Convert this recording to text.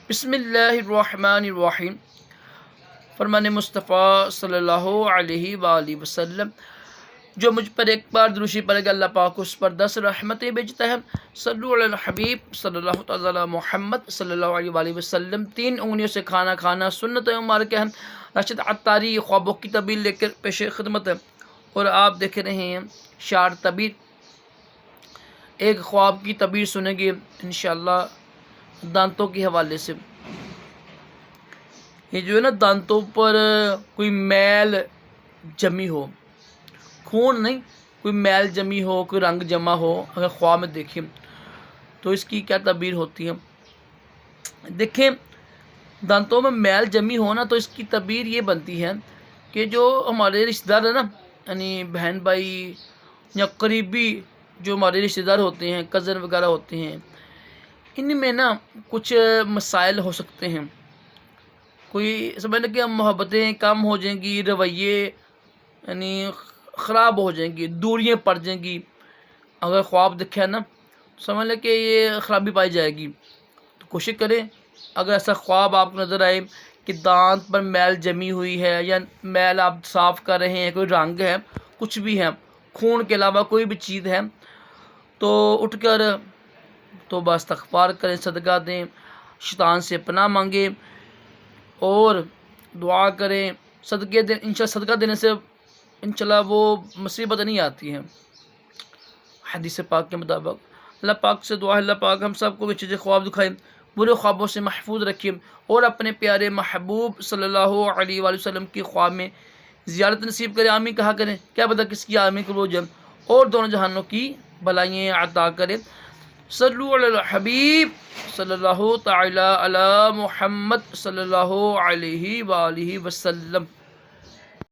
بسم اللہ الرحمن الرحیم۔ فرمان مصطفیٰ صلی اللہ علیہ وآلہ وسلم، جو مجھ پر ایک بار دروشی پڑھے گا اللہ پاک اس پر 10 رحمتیں بھیجتا ہے۔ صلو علی الحبیب صلی اللہ تعالی علی محمد صلی اللہ علیہ وآلہ وسلم۔ 3 انگلیوں سے کھانا کھانا سنت مبارکہ ہے۔ راشد عطاری خوابوں کی تعبیر لے کر پیش خدمت ہے، اور آپ دیکھ رہے ہیں شار تعبیر۔ ایک خواب کی تعبیر سنیں گے انشاءاللہ دانتوں کے حوالے سے۔ یہ جو ہے نا، دانتوں پر کوئی میل جمی ہو، خون نہیں، کوئی میل جمی ہو، کوئی رنگ جمع ہو، اگر خواب میں دیکھیں تو اس کی کیا تعبیر ہوتی ہے؟ دیکھیں، دانتوں میں میل جمی ہو نا، تو اس کی تعبیر یہ بنتی ہے کہ جو ہمارے رشتہ دار ہیں نا، یعنی بہن بھائی یا قریبی جو ہمارے رشتہ دار ہوتے ہیں، کزن وغیرہ ہوتے ہیں، ان میں نا کچھ مسائل ہو سکتے ہیں۔ کوئی سمجھ لیں کہ محبتیں کم ہو جائیں گی، رویے یعنی خراب ہو جائیں گی، دوریاں پڑ جائیں گی۔ اگر خواب دیکھا نا، سمجھ لیں کہ یہ خرابی پائی جائے گی، تو کوشش کریں اگر ایسا خواب آپ کو نظر آئے کہ دانت پر میل جمی ہوئی ہے، یا میل آپ صاف کر رہے ہیں، کوئی رنگ ہے، کچھ بھی ہے، خون کے علاوہ کوئی بھی چیز ہے، تو اٹھ کر توبہ استغفار کریں، صدقہ دیں، شیطان سے پناہ مانگیں اور دعا کریں، صدقے دیں۔ انشاءاللہ صدقہ دینے سے انشاءاللہ وہ مصیبت نہیں آتی ہیں، حدیث پاک کے مطابق۔ اللہ پاک سے دعا ہے اللہ پاک ہم سب کو اچھے خواب دکھائیں، برے خوابوں سے محفوظ رکھیں، اور اپنے پیارے محبوب صلی اللہ علیہ وآلہ وسلم کی خواب میں زیارت نصیب کرے۔ آمین کہا کریں، کیا پتہ کس کی آمین قبول ہو جائے، اور دونوں جہانوں کی بھلائیاں عطا کرے۔ صلو علی الحبیب صلی اللہ تعالی علی محمد صلی اللہ علیہ وآلہ وسلم۔